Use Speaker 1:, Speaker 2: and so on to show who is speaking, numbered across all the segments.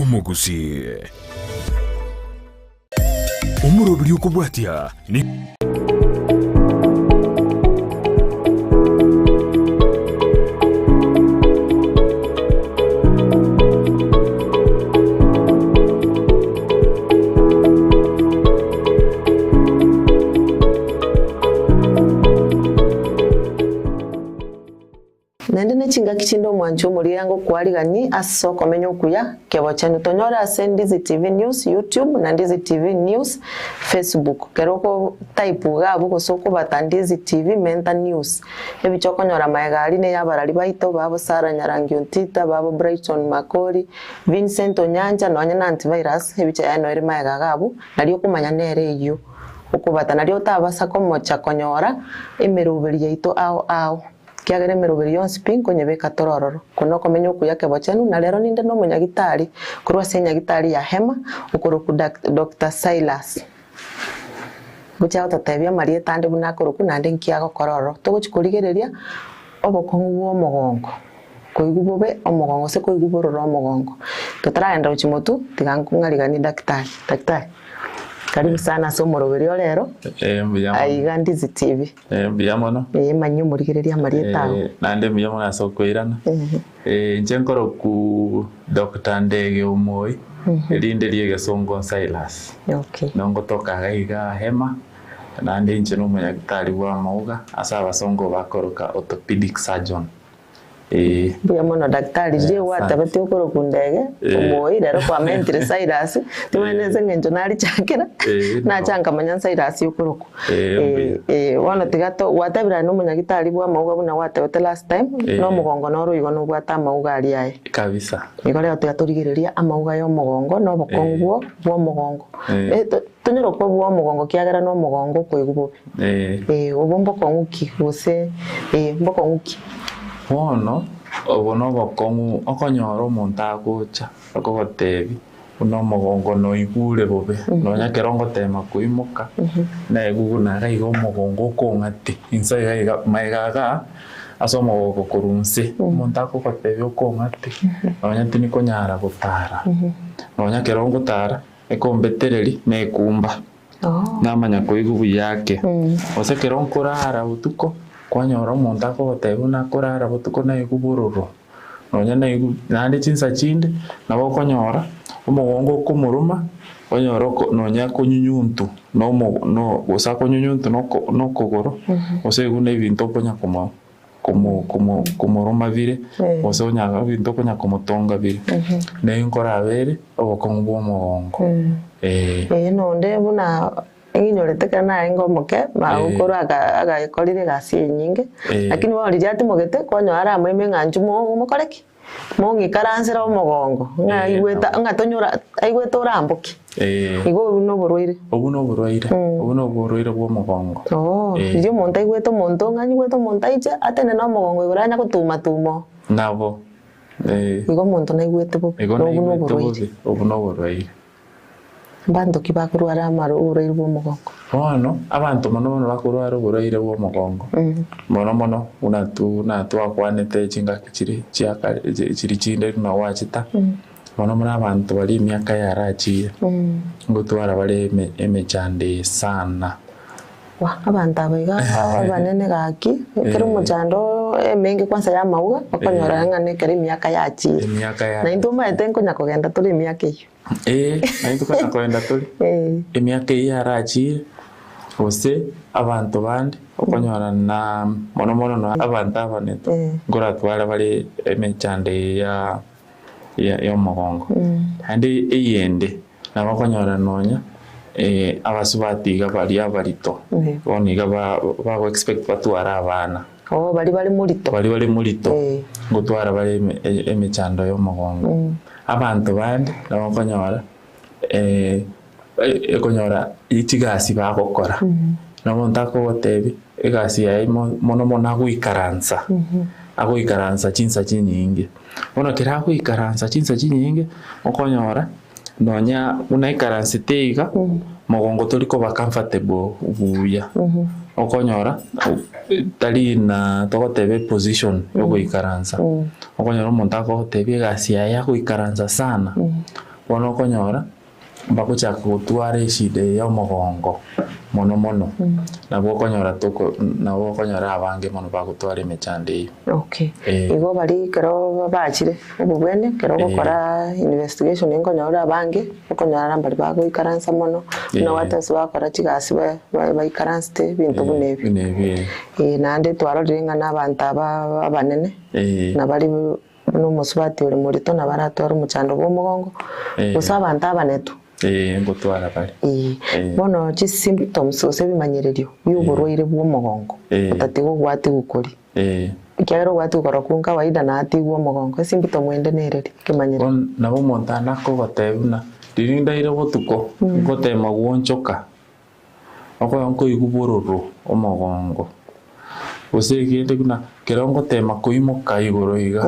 Speaker 1: omugusi omurobiri okubwatia ni
Speaker 2: Nende chinga kichindo mwancho muri yango kwaligani aso Okomenya Okuya Kebochenu tonyora ase Ndizi TV News YouTube na Ndizi TV News Facebook keroko type gabo gosoko bata Ndizi TV Menta News ebichoko nyora maegari ne yabarari baito babo Sara Nyarangi Ontita babo Brighton Makori Vincent Onyanja nonya na antivirus ebicha yano eri maega gabo nari okumanya nere iyo okubata nari otabasa komocha konyora emerubiri yaito ao kiagere merubiri yonsi pinko nyebeka torororo kuno Okomenya Okuya Kebochenu na lero ninde no munyagitari kurwa se nyagitari ya hema ukoroku Dr. Silas bucha otatebia marieta ande bunakoroku nande nkiago kororo togochikurigereria obokongu bwo mogongo koigubobe omogongo se koigubororo omogongo tutaraenda uchimotu tigankungarigani daktari karibu sana somo roberio lero aiga Ndizi TV
Speaker 3: biamono
Speaker 2: manyu murigereria marieta
Speaker 3: nande biamono asokoirana nchenkoro ku Dr. Ndege Umoi elinde liege songo Silas
Speaker 2: okay
Speaker 3: nongo toka gaiga hema nande nche no munyagitari wa mauga asaba songo bakoroka orthopedic surgeon
Speaker 2: biamono daktari je watabete okoro kundege Umoi lero kwa mentre Silas tumeneze ngenjo nari chakira na changa manya Silas okoroko wana tigato watabira no munyagitari bwa mauga buna watabete last time no mugongo no ruigo no bwata mauga ali aye
Speaker 3: kabisa
Speaker 2: igore aturigereria amauga yo mugongo no bokonguo bwo mugongo tonyoro ko bwo mugongo kiagera no mugongo koigubo obombo konguki gose mbokonguki
Speaker 3: Wono obono bokongu okonyoro montagocha okogotebi uno mogongo no igure bobe no nyakerongo tema kuimuka na egugu na gaigo mogongo kongati insa gaiga maigaga aso mogongo kurunse montago kotebi okongati no nyantini konyara gutara no nyakerongo tara ekombetereri mekumba namanya kuigubu yake ose kerongo rara utuko kwanyora montago gotebi na korara butuko na igubururu nonya na igu nandi chinsa chinde nabo konyora omogongo kumuruma konyora nonya kunyunyuntu no gosa kunyunyuntu no kogoro ose igune ibintu konya kumuruma vire ose onyaga ibintu konya kumutonga vire ne inkora abere obokongo bw'omogongo
Speaker 2: nonde buna nginyorete kana ngomoke magukuru agakorire gasi nyinge lakini wali jati mogete konyo ara mweme nganju mukoreki mungikaransira omogongo ngaigweta ngatonyura aigweta urambuki igo no burwire bwo mogongo iyo monta igweta monto nganyigweta monta ije atene no mogongo igoranya gutuma tumo
Speaker 3: nabo
Speaker 2: igo monto na igweta bo
Speaker 3: no burwire
Speaker 2: bantu kibakurwara amaro uburoire bw'omugongo
Speaker 3: bono abantu mono bakurwara uburoire bw'omugongo mono unatu akwanete chinga kiri chinde na wachita mono muri abantu bali myaka yarachire ngutwara bali emechande sana
Speaker 2: abantu abaiga abanene gaki kero mujando emengi kwanza ya mauga bakonyora ngane kere myaka yachire na intuma etenko nyakogenda tuli myaka iyo
Speaker 3: naito kana kwenda tuli emyaka yarachire ose abantu bandi okonyora na mono no abantu abanete ngora twara bali emechande ya mogongo andi eyende na bakonyora nonya abasubatiga bali abarito boniga ba expect batwara abana
Speaker 2: bali mulito
Speaker 3: gutwara bali emechando yo mogongo abantu bandi nabakonyora ekonyora itigasi bagokora nabo ntako gotebi egasi yayi mono aguikaransa chinsa chinyingi bona kira aguikaransa chinsa chinyingi okonyora nonya unaikaransa teiga mogongo toliko ba comfortable buya okonyora tali na togotebe position yo guikaransa okonyora umuntu akogotebe gasi ya guikaransa sana bono okonyora bagochaka gotwara eshida ya omogongo mono nabo okonyora abange mono bagotwara emechando eyo.
Speaker 2: Okay. Igo bari kero bachire obubwene kero gokora investigation nkonyora abange okonyora bari bagoikaransa mono na watasi bakora chigasi baikaransite bintu bunebi nande twarorire ngana abantu abanene na bari n'umusubati uri murito na baratwara umuchando bw'omugongo gusa abantu abanetu
Speaker 3: ngotwara bari
Speaker 2: bono chi symptoms ose bimanyererio y'uburwaire bw'omugongo utatigo gwati gukori ikyagero gwati gukora ku kawaida na ati bw'omugongo symptom wende nereri kimanyererio
Speaker 3: nabo montana ko batebuna dirindaire botuko gotema gwonchoka okoyanko igubororo omugongo ose gende kuna kerongo tema kuimoka igoro iga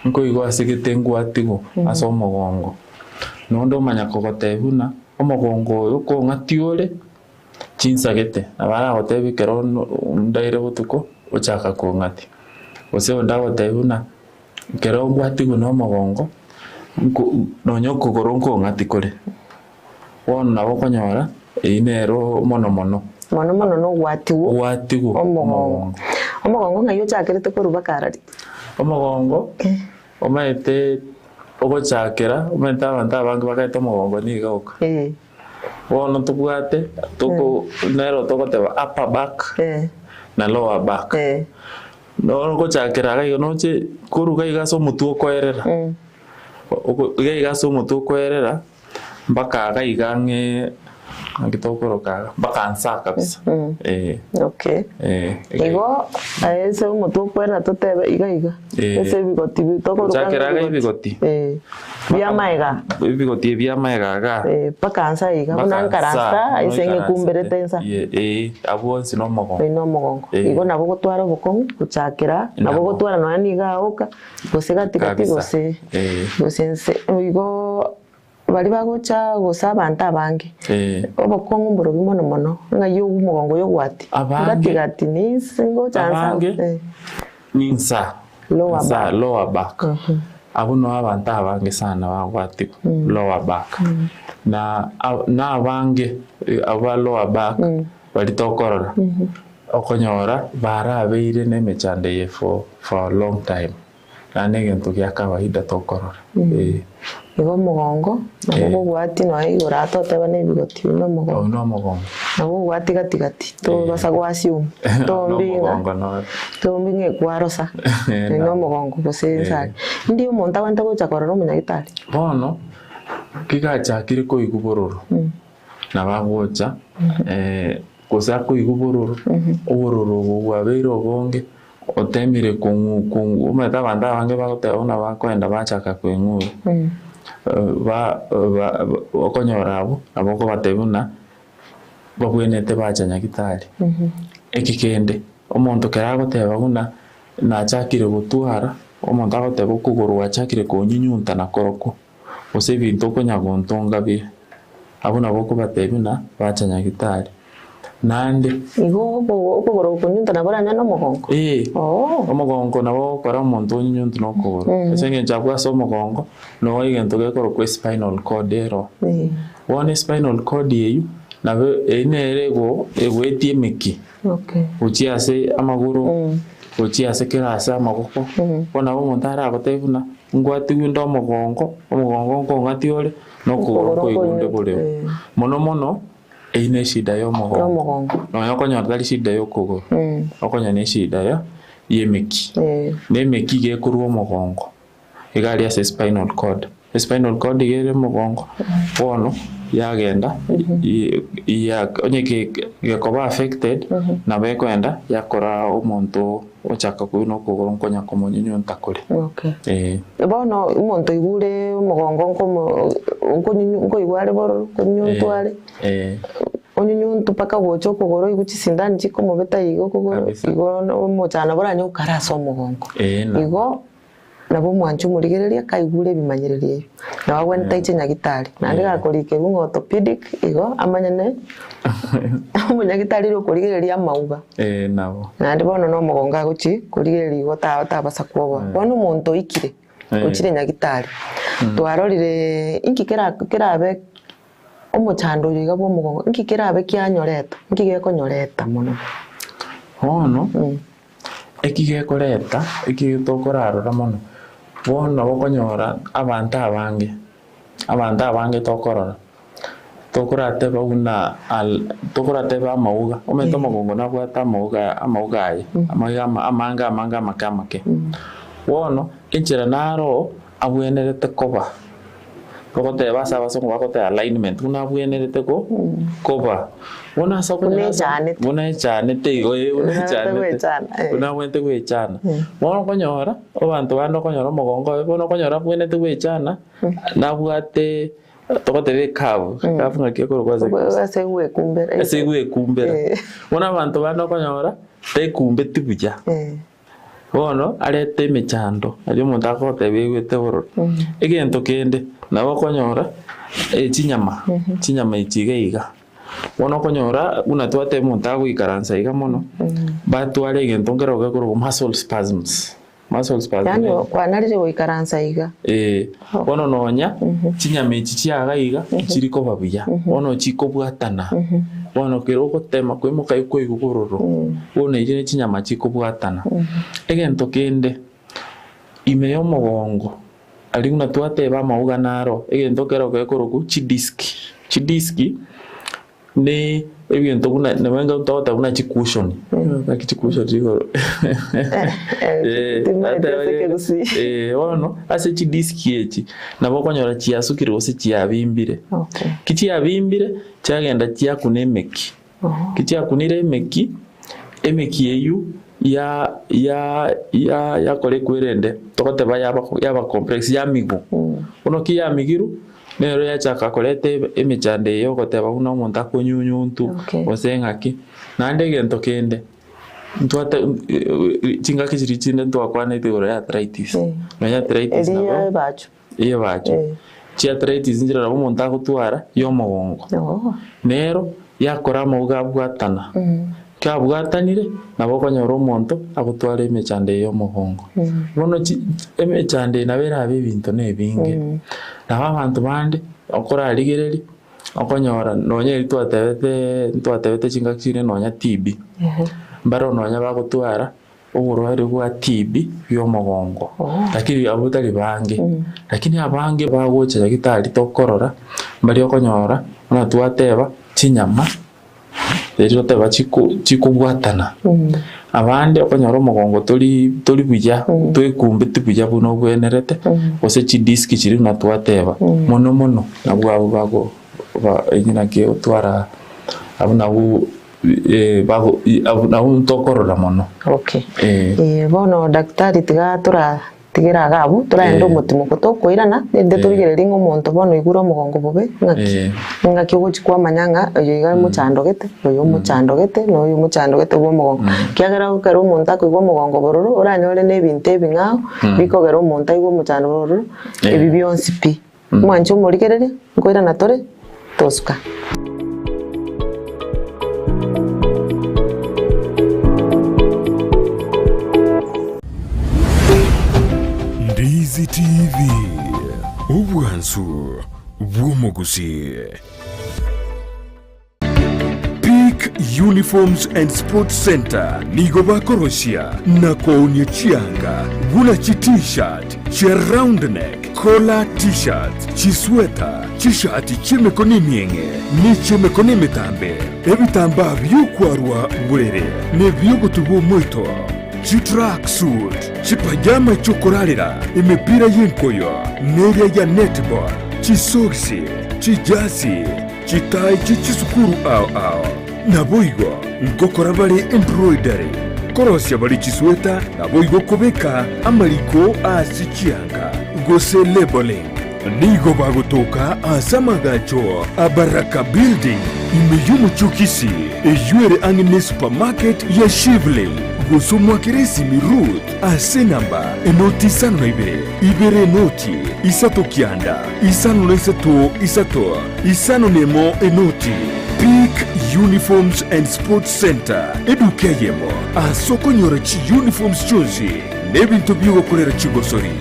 Speaker 3: nko igo asegete ngwatigo aso omugongo nondo manya kogotebuna omugongo uko ngatiore chinsagete abara gotebi kero ndaire botuko ochaka ko ngati ose onda gotebuna kero ngwatigo no omugongo nonyo kogoronko ngati kore wona bokonyora inero mono no gwatigo omugongo ngayo chakerete koruba karari omugongo omaete ogochakera omenta abantu abange bakaita omugongo nigaoka bono tubwate nero togoteba upper back na lower back no gochakera gaigo noche koruga igaso omutu okoerera igaso omutu okoerera mpaka gaigange ngitokoroka bakansa kabisa
Speaker 2: okay igo ese omutu okoerera totebe iga ese bigoti bitokoroka
Speaker 3: chakera bigoti bigoti bya maega ga
Speaker 2: bakansa iga bonankaransa isenge kumberete ensa
Speaker 3: abo sino mogongo
Speaker 2: igo nabo gotwara obukongu guchakera nabo gotwara no aniga oka gosegati gose gosense igo bari bagocha gosa abantu abange obukongu mborobi mono ngayo umugongo yo gwati gati nisingo chansa
Speaker 3: ninsa lower back abo no abantu abange sana bagwati lower back na abange aba lower back bari tokorora okonyora barabeire nemechande ye for a long time nane gento kya kawaida tokorora
Speaker 2: igo mugongo nabo gwati no igora toteba ne bigoti no mugongo nabo gwati gati to basa gwasium to mbinge kwarosa no mugongo bosensa ndi umuntu abanta gochakora no munyagitari
Speaker 3: bono kigacha kiriko igubororo nabagocha kosa ko igubororo obororo bwabeiro bonge otemire kungu umeta banda bange bagoteba una bakwenda bachaka kwenguru okonyora abo ko batebuna babwenete bachanya gitari ekikende omonto keragoteba buna nachakire gutwara omonto agoteba okuguru achakire konyinyunta na koroko ose bintu konyagontonga bi abo nabo ko batebuna bachanya gitari nande
Speaker 2: igo okuguru kunyunta na boranya no mugongo
Speaker 3: omugongo nabo kora omonto onyinyunta no kuguru esenge chakwa so mugongo no igento gekoro ku spinal cord ero one spinal cord yeyu nabe enerego egwetie miki uchiase amaguru uchiase kirasa amagoko bona omonto ara gotebuna ngwati windo omugongo ngo ngati ole no kuguru ko igunde bole mono ine shida yo mugongo no yokonyora dali shida yo kuguru okonya ne shida ya yemeki nemeki gekuru mugongo igali ya spinal cord igere mugongo bono yagenda ya onyeke gekoba affected na bekwenda yakora omonto ochaka kuno kuguru nkonya komonyo ntakore bono
Speaker 2: omonto igure mugongo nko igware boro konyuntware onyunyuntu paka gocho kugoro iguchisindani chiko mubeta igo kugoro igo mochana boranya ukaraso omugongo igo nabo mwanchu murigereria kaigure bimanyereria na wagwenta iche nyagitari nande gakorike bungo orthopedic igo amanyane munyagitari ro kurigereria mauga
Speaker 3: nabo
Speaker 2: nande bono no mugonga guchi kurigereria igo tabasa kuoba bono muntu ikire uchire nyagitari twarorire inki kirabe omuchando yiga bwo mugongo inki kirabe kyanyoreta inki gekonyoreta muno
Speaker 3: hono ekigekoreta ekitokorarora muno bono bokonyora abantu abange tokorora tokorateba una tokorateba amauga omento mugongo nabwata amauga aye amanga makamake bono enchera naro abwenerete koba togoteba sabasongo bakote alignment una abwenerete koba bona sakonya bona chane tego una wente gwechana bono konyora abantu bano konyora mugongo bono konyora bwenete gwechana nabwate togotebe kavu ngake korwaze segwe kumbera bona abantu bano konyora tekumbe tibuja bono arete emechando ari omonto akotebe gwete bororo egento kende nabo konyora chinyama ichigeiga bono konyora buna twate omonto agwikaransa iga mono batware egento ngeroge koro muscle spasms yani kwanarire gwikaransa iga bono nonya chinyama ichi chiaga iga chiriko babuya bono chikobwatana bono kero gotema kwimuka ikoigugururu bono ije chinyama chikobwatana egento kende ime yo mugongo ari una twateba amauga naro egento keroge koroku chidiski ne ebintu kuna nebenga utota una chikushoni akichikusho digo ono ase chidiski echi nabo konyora chiasukire ose chiabimbire kichi yabimbire cyagenda chiakunemeki kichi yakunire emeki eyu ya kore kwerende tokoteba yaba complex ya migu ono ki ya migiru nero yachaka kolete emechande yo goteba una omonto akonyunyuntu osengaki nande gento kende ntwata chinga kiziri chinde twakwanete gore arthritis no arthritis nabo bacho chi arthritis njira nabo omonto agotwara yo mugongo nero yakora amauga bwatana kabwatanire nabo konyora omonto agotwara emechande yo mugongo bono emechande nabera abintu nebinge nabo abantu bande okora aligereri okonyora nonya twatebete chinga kire nonya TB mbaro nonya bagotwara uburware bwa TB yo mugongo lakini abutari bange lakini abange bagocha gitari tokorora mbari okonyora ona twateba chinyama rero teba chikubwatana abande okonyora mugongo tori buya twekumbe tibuya buno bwenerete ose chidiski chiri na twateba mono nabwo bago ingina ke utwara abuna bago tokorora mono
Speaker 2: bono daktari tigira gabu turaenda omutimo tokoirana ende turigereri ng'omonto bono igura omugongo bobe ng'aki ogochikwa amanyanga oyo iga omochando gete noyo omochando gete bwa omogongo kiagera gokera omonto akoigwa omogongo bororo oranyore na ebinto ebing'ao bikogera omonto aigwa omochando bororo ebi bionsi pi mwanche omorigereri nkoirana tore tosuka
Speaker 1: Ndizi TV obwansu bw'omuguzi. Peak Uniforms and Sports Center nigo bakoroshya nakounie chianga guna t-shirt chia round neck collar t-shirt chisweta chishati chimekoni mienge ni chimekoni mitambe ebitamba byukwarwa burere ne byogutubo mwito chi-track suit chipajama chokorarira imipira y'inkoyo n'eriya ya netball chisogisi chijasi chitai chichisukuru ao naboigo ngokora bari embroidery korosya bari chisweta naboigo kubeka amaliko asi chianga gose labeling nigo bagotoka asamagacho abaraka building imeyumuchukisi eyuere angine supermarket ya Shivling gusumwa kirisi mirut asenamba enoti sano ibere noti isato kianda isano isato isano nemo enoti. Peak Uniforms and Sports Center edukeyemo asoko nyora chi uniforms chozi nebintu byo gukorera chigosori.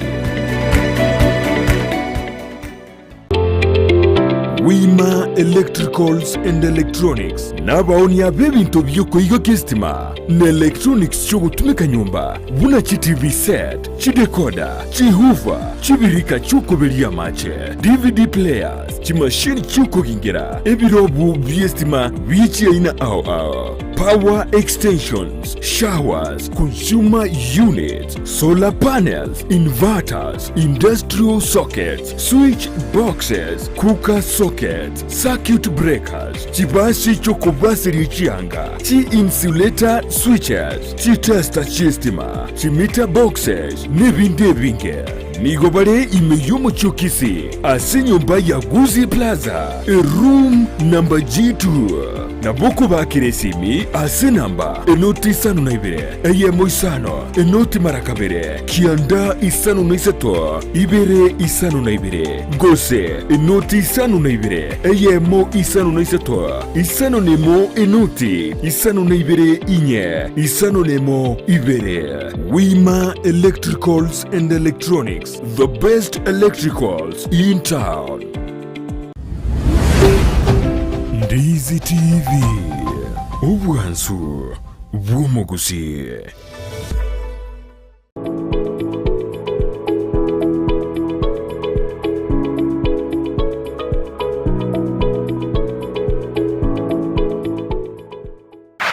Speaker 1: Electricals and Electronics n'abaoni ab'ebintu by'okuyiga kestima ne electronics ky'okutumika nyumba buna chi TV set, chi decoder, chi hoover, chibirika ky'okuberia mache, DVD players, chi machine ky'okugingira ebirobu by'estima by'ekyaina aho power extensions, showers, consumer units, solar panels, inverters, industrial sockets, switch boxes, cooker sockets, circuit breakers, chibasi chokubasiri ekyanga, chi insulator switches, chi tester ky'estima, chi meter boxes n'ebindi ebingi. Nigobale imeyomo chokisi ase nyumba ya Guzi Plaza, room number G2. Naboko bakiresimi ase namba enoti isano na ibere eyemo isano enoti marakabere kianda isano na isato ibere isano na ibere gose enoti isano na ibere eyemo isano na isato isano nemo enoti isano na ibere inye isano nemo ibere. Wima Electricals and Electronics, the best electricals in town. Ndizi TV, obwansu bw'omuguzi.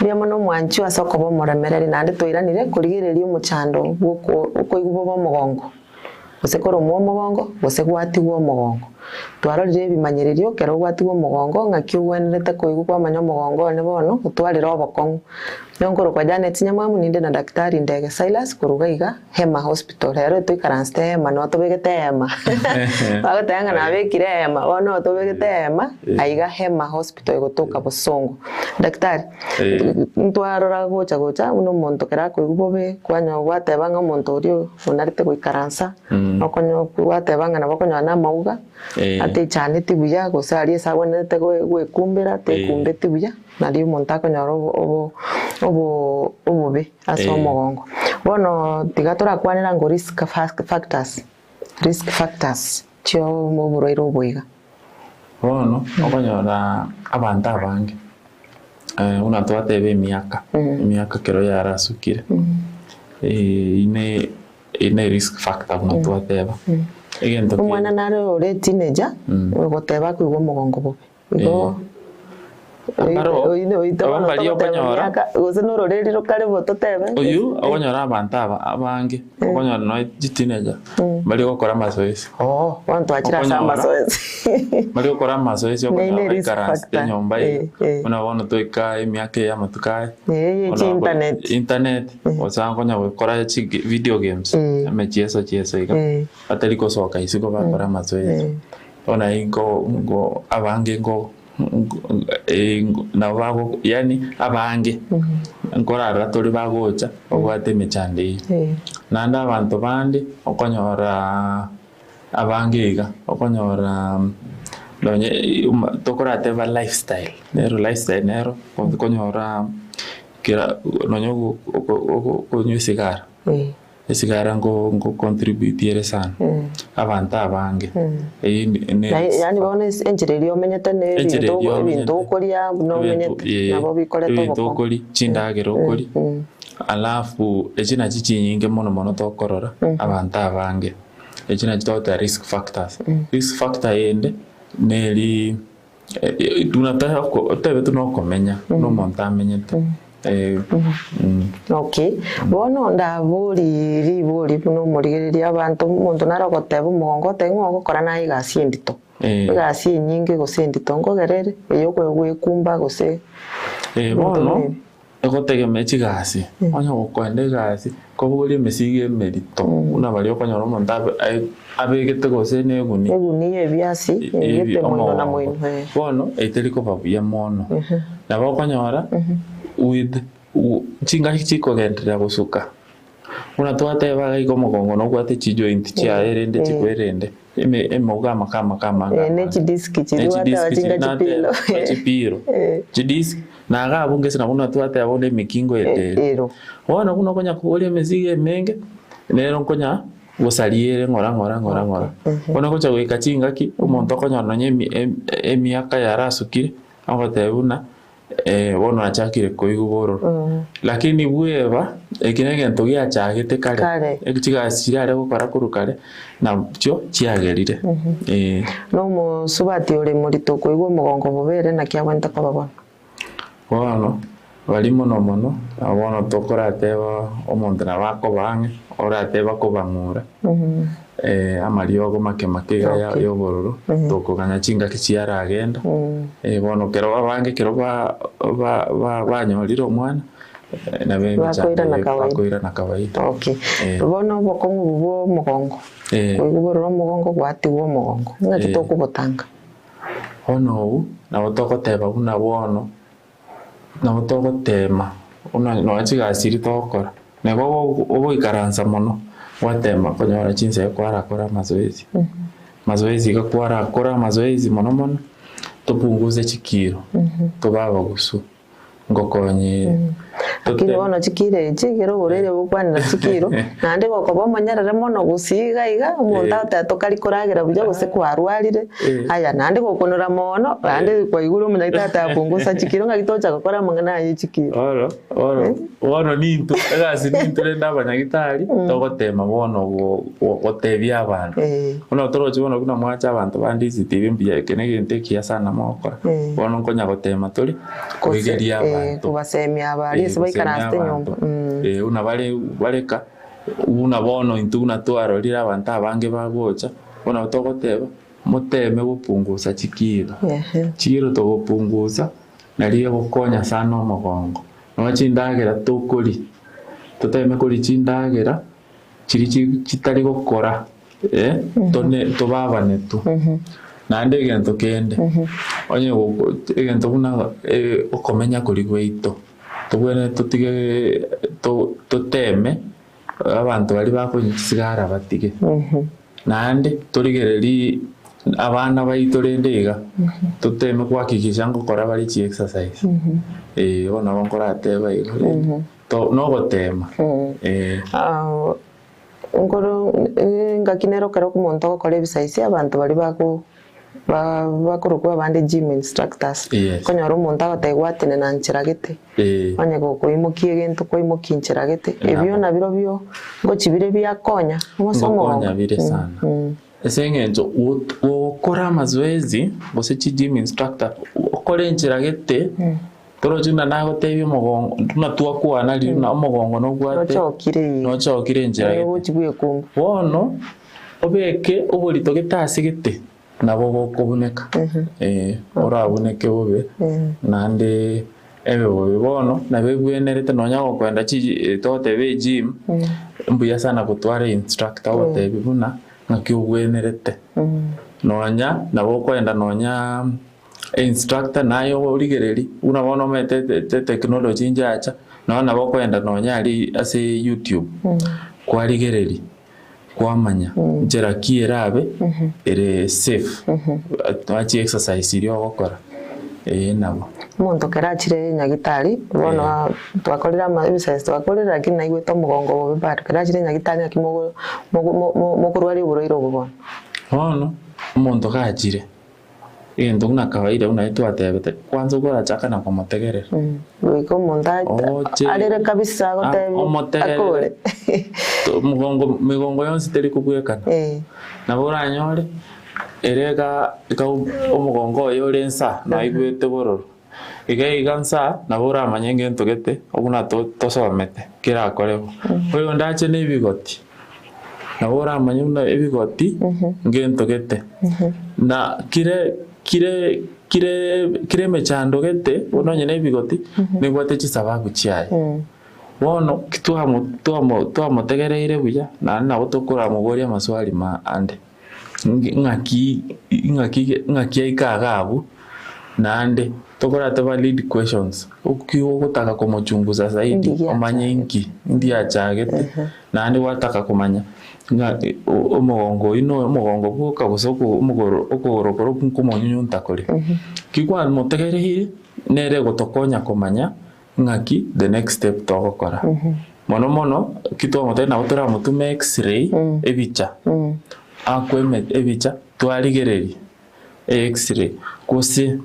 Speaker 2: Biamono mwanchu asoko bo moremereri nande toiranire kurigireria omuchando uko igubo bo mugongo usekoro mu mugongo usegwatigwo mugongo twarorire ebimanyererio kero gwatigwo mugongo ng'aki ugwenerete kuigwa amanya mugongo ne bono utwarira obokongu nyongoro kwa Janet Nyamamu ninde na daktari Ndege Silas kuruga iga Hema Hospital rero tuikaranste Hema no tobegete Hema bagotanga na bekire Hema bono tobegete Hema aiga Hema Hospital gotoka Bosongo daktari ntwarora gocha uno muntu kera kuigubobe kwanya gwatebanga muntu uri unarite guikaransa okonyo gwatebanga na bokonyo na mauga ate chane tibuya gosari esabonete gwekumbira te kumbe tibuya nari umuntu akonyoro obobe aso mugongo bono tigatora kwanira ngo risk factors cyo mu buroiro bwiga
Speaker 3: bono okonyora abantu abange una twatebe imiaka kero yarasukire ine risk factor una twateba egento
Speaker 2: umwana naro ore teenager ugoteba kuigwa mugongo bobe igo
Speaker 3: abambari okonyora
Speaker 2: gose nororeri rokare bototebe
Speaker 3: oyu okonyora abantu abange okonyora no teenager bali gukora mazoezi
Speaker 2: wantu akira sa mazoezi
Speaker 3: bali gukora mazoezi okonyora karasta nyomba unabona toika imiaka ya matukai internet osangonya gukora video games amecheso iga ataliko soka isiko bakora mazoezi ona ingo abange ngo na bago yani abange nkora ratori bagocha obwate mechande nanda abantu bandi okonyora abange okonyora donye tokora teva lifestyle nero okonyora kira nonyo konyo sigara sigara ngo contribute sana abantu abange
Speaker 2: yani bone enjireri omenyete ne ebintu okoria no omenyete nabo bikore
Speaker 3: to okori chindagero okori alafu echina chichi nyinge mono tokorora abantu abange echina chitota risk factors risk factor ende neri tunataka tebe tunokomenya no monta amenyete
Speaker 2: okay bono ndaburi buno murigereria abantu muntu narogoteba mugongo tengo gukora na igasi endito igasi nyingi gosendito ngogerere eyo kwekumba gose
Speaker 3: bono egotege chigasi onya gukwende gasi koburi mesige merito una bali okonyora omuntu abegete gose neguni
Speaker 2: ebiasi egete mono na moino
Speaker 3: bono eteliko babuya mono nabo okonyora with chinga chiko gendera gusuka una twate baga iko mugongo no gwate chi joint chia erende chikwerende emoga makama
Speaker 2: ne chidisk chiwata chinga
Speaker 3: chipiro chidisk na ga bunge sina una twate abone mikingo ero wana kuna konya kuolia mezige menge nero konya gusariere ngora bona gocha gwika chingaki omonto okonyora emiaka yarasukire agotebuna bono achakire koigu bororo lakini bweba ekine gento giachagete kare ekigasirare gukora kurukare na cyo chiagerire
Speaker 2: no musubati uri murito koigwa mugongo bubere na kiagwenta kwa babona
Speaker 3: bono bali mono abono tokorateba omonto na bako bange orateba kobangura amariogo make ya bororo tokoganya chinga kichiara agenda bono kero abange kero banyorire omwana na bakoira na kawaida
Speaker 2: okay bono bokongu bubo mugongo koigwa mugongo gwati wo mugongo ngati tokubotanga
Speaker 3: ono na botokoteba buna bono na botogotema una no achigasiri tokora nego oboikaransa mono watema konyora chinse kwarakora mazoezi gakwarakora mazoezi mono tupunguze chikiro tubaba gusu ngokonye
Speaker 2: akiri bono chikire chigero gorere bukwanira chikiro nande gokoba manyarara mono gusiga iga omonto atatokari koragira buja gose kwarwarire aya nande gokonora mono nande kwa iguru muna itata apunguza chikiro ngagitocha gukora mangana y'chikiro
Speaker 3: bono nintu egasi nintu renda abanyagitari togotema bono gotebia abantu bono torochi bono kuna mwacha abantu ba Ndizi TV mbia kene ginte kia sana mokora bono nkonya gotema turi kuigeria abantu
Speaker 2: kubasemia abari baikaraste nyomba
Speaker 3: una bareka una bono intuna twarorira abantu abange bagocha bona togoteba muteme gupunguza chikiro chikiro togopunguza nariye gukonya sana omugongo no chindagera tukuri tuteme kuri chindagera chiri chitari gukora tone tobabane tu nande gento kende onye gento buna okomenya kuri gweito tubwene tutige tuteme abantu bali bakonyisigara batige nande turigereri abana bayitorendega tuteme kwakikisha ngokora bali chi exercise bona bonkora ateba to no gotema
Speaker 2: ngoro ngakinero kero kumonto gokora ebisaisi abantu bali bakorokwa bande gym instructors konyora omonto agotegwatene na nchiragete onye gokoimukie gento koimukie nchiragete ebyo nabiro byo ngochibire byakonya
Speaker 3: ngokonya bire sana esengento ukora mazoezi gose gym instructor ukore nchiragete torojuna nago tebi mugongo tunatua kuana li na mugongo no gwate no chokire nchiragete bono obeke obolito getasigete nabo bokobuneka orabuneke bobe nande ebe bono nabe gwenerete nonya gokwenda chi totebe gym mbuya sana gutwara instructor otebe buna ngaki ugwenerete nonya nabo kwenda nonya instructor nayo origereri una bono mete technology njacha nabo kwenda nonya ali ase YouTube kwarigereri kwamanya njera kierabe ere safe achi exercise iri ogokora nabo
Speaker 2: muntu kerachire nyagitari bono twakorera exercise twakorera lakini naigweta mugongo bobe bar kerachire nyagitari akimogo mokurwari buroiro bobo
Speaker 3: bono muntu kachire endo una kawaida unaitwa atebete kwanza ukora chaka na kumotegerera
Speaker 2: wiko monda alere kabisa gotebi akore
Speaker 3: migongo yonse teri kubwekana na bora nyore erega omugongo yorensa na igwete bororo igansa na bora amanyenge ntogete obuna tosomete kira akorebo oyo ndache nebigoti na bora amanyuna ebigoti ngentogete na kire mechando gete ononye nebigoti nigwate chisababu chiaye bono twamutegereire buya nabo tokora mugoria amaswali ma ande ng'aki aikagabu nande tokora taba lead questions ukiwa gutaka kumuchunguza zaidi omanye inki ndi achagete nande wataka kumanya omugongo ino omugongo buka gusoko umugoro okogorokoro kumonyunyu ntakore kigwa mutegereire nere gotokonya kumanya ng'aki the next step togokora mono kitwa mote na utora mutume x-ray ebicha akweme ebicha twarigereri x-ray kose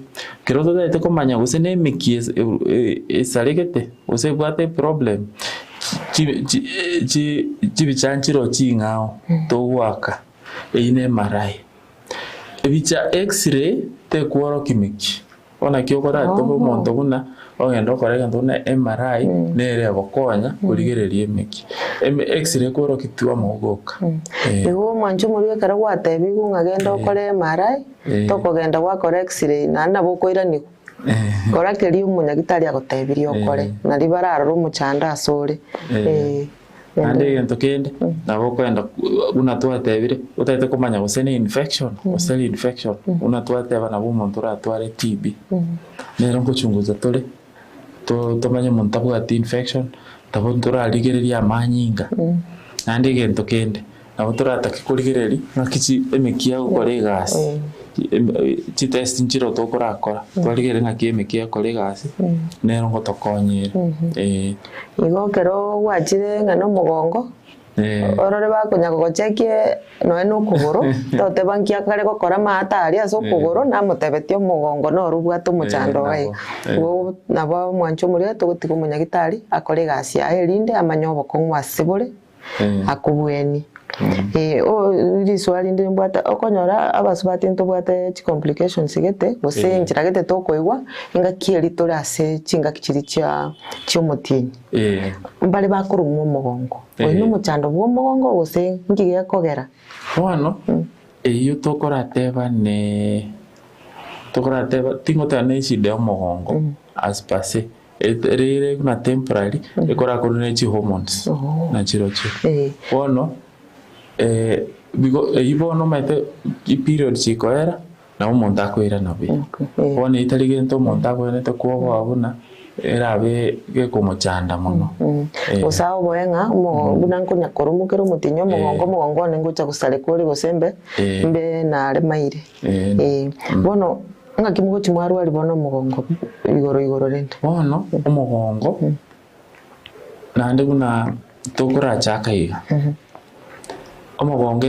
Speaker 3: kero todaite komanya gose ne miki esaregete gose bwate problem chibichanchiro chingao togwaka ine marai ebicha x-ray te kuoro kimiki ona kiokora tobo monto kuna ogenda okorega ntona MRI nere bokonya kurigereria emiki x-ray kuoro kitwa mogoka
Speaker 2: igo mwancho muri kara gwatebi ngagenda okore MRI tokogenda gwakora x-ray na bokoirani kora keri umunyagitari agotebirie okore na ribararo umuchanda asore
Speaker 3: ande gento kende nabo kwenda una twatebire utaite kumanya gose ni infection gose infection una twateba nabo muntu ratware TB nero ngochunguza tole tomanye muntu abwati infection tabo turarigereria amanyinga ande gento kende nabo turataka kurigereri ngakichi emikia gukore gas test nchiro tokorakora twarigere ngaki emikia kore gas nero ngotokonyire
Speaker 2: igo kero gwachire ngano mugongo orore bakonya gochekie no eno kuguru tote bankia kare gokora matari aso kuguru na mutebetio mugongo no rubwa to muchando gai go nabo mwancho muri tugutiga munyagitari akore gasi ya erinde amanyobo kongwa sibure akubweni iri swali ndi mbwata okonyora abasubati ntobwate chi complications igete gose njira gete tokoigwa inga kieri torase chinga kichiri cha cyomutini mbali bakuru mu mugongo oino muchando bwo mugongo gose ngiye kogera
Speaker 3: wano iyo tokorateba tingo tane shida mugongo aspase rere kuna temporary ekora kurune chi hormones na chirochi wano ibono mete period chikoera na umuntu akwira nabe wone italigento umuntu akwene kuobo abuna erabe gekumuchanda muno
Speaker 2: usao boenga umugongo nankunya korumukero mutinyo mugongo nengucha kusale kuri gosembe mbe na remaire bono ngakimugo chimwaru ali bono mugongo igoro rende
Speaker 3: bono umugongo nande kuna tokura chakaiga omugongo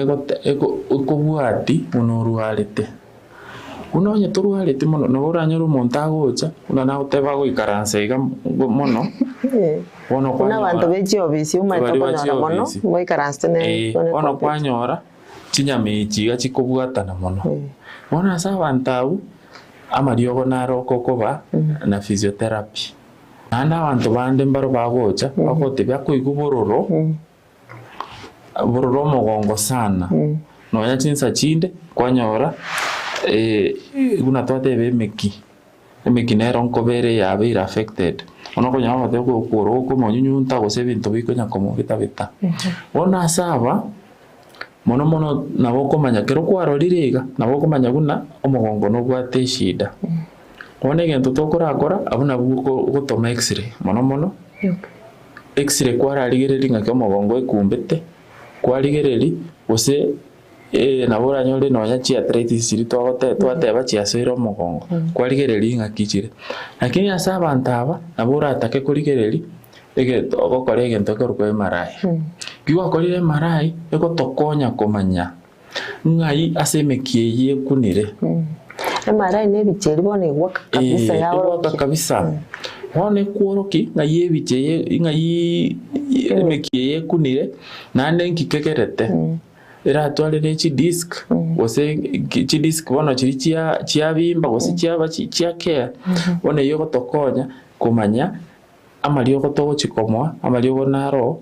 Speaker 3: ekobwati unoruarete unonye toruarete mono noburanyoro umuntu agocha una na uteba goikaranse iga mono bono kwa
Speaker 2: abantu bechi obisi umatokonyora mono goikaranse ne
Speaker 3: bono kwanyora chinyamichi gachikobwatana mono bono asa bantu amariogo naro kokoba na physiotherapy nanda abantu bande mbaro bagocha bagotebya kuigubororo bororo mugongo sana no ya chinsa chinde kwanyora guna twatebe emeki nero nkobere yabe ira affected ono konya bate ko monyunyunta gose bintu bikonya komo bitabita ona saba mono nabo komanya kero kwaroririga nabo komanya guna omugongo no gwate shida one gento tokorakora abuna gutoma x-ray mono x-ray kwararigereri ngake omugongo ekumbete kwarigereri gose nabora nyore no nya chi arthritis iri twateba chiasero mugongo kwarigereri ngakichire lakini asa abantu aba nabora atake kurigereri ege ogokora egento korwe marai kiwa korire marai ego tokonya komanya ngai asemekie kunire
Speaker 2: marai ne bicheri bone gwaka kabisa yawo
Speaker 3: kabisa one kuoroki ngai ebicheye ngai emekie kunire nande nkikekerete era twalere chi disc gose chi disc bono chiri chia bimba gose chia care one yogo tokonya kumanya amalio gotogo chikomwa amalio naro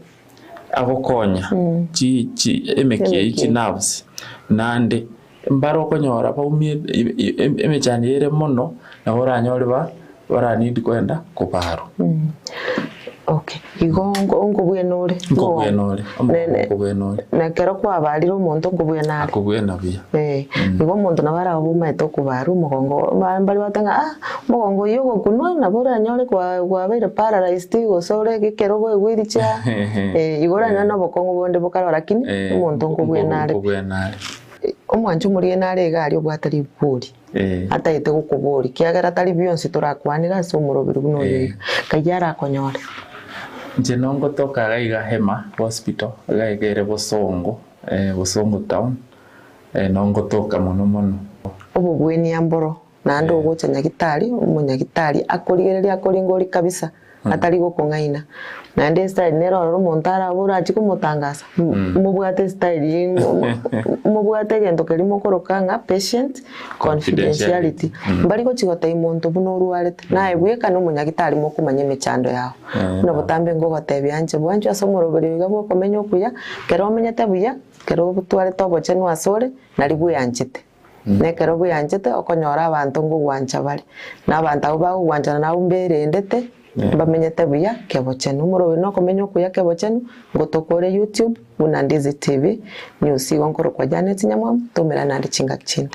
Speaker 3: agokonya chi emekie chi nerves nande mbaro konyora baumie emechanire mono na ora nyore bara need kwenda kubaro
Speaker 2: okay igongo bwenore na kero kwa bariro umuntu ngubwenare
Speaker 3: akubwena bia
Speaker 2: igo umuntu nabara buma etokubaru mugongo bari batanga mugongo yo gokunwa na bora nyore kwa bere paralyzed gosore gikero gwiricha igora nyana bokongo bonde bokara lakini umuntu ngubwenare omwanju muri enare gari obwatari buri atayete gukuburi kiagera tari byonsi turakwanira so murobiri guno yiga kayara konyora
Speaker 3: nje nongo toka gaiga Hema Hospital gaigere Bosongo Bosongo town nongo toka muno
Speaker 2: ubu bweni amboro na ndo gocha nyagitari umunyagitari akorigereria akoringori kabisa atari gukungaina na ndi style nero montara bura chikumutangasa mubwate style mubwate gendo kelimo korokanga patient confidentiality bari go chigota imuntu buno ruarete na ebweka no munyagitari mokumanya mechando yao no botambe ngo gotebya anje bwanju asomorobere gabo Okomenya Okuya kero menyete buya kero butware Kebochenu asore na ribu yanjete nekero buyanjete okonyora abantu ngo gwancha bari n'abantu abo bagwancha na umbere ndete bamenyete buya Kebochenu murobe no Okomenya Okuya Kebochenu ngo tokore YouTube una Ndizi TV news igonkoro kwa Janet Nyamwamu tumera nandi chinga chini.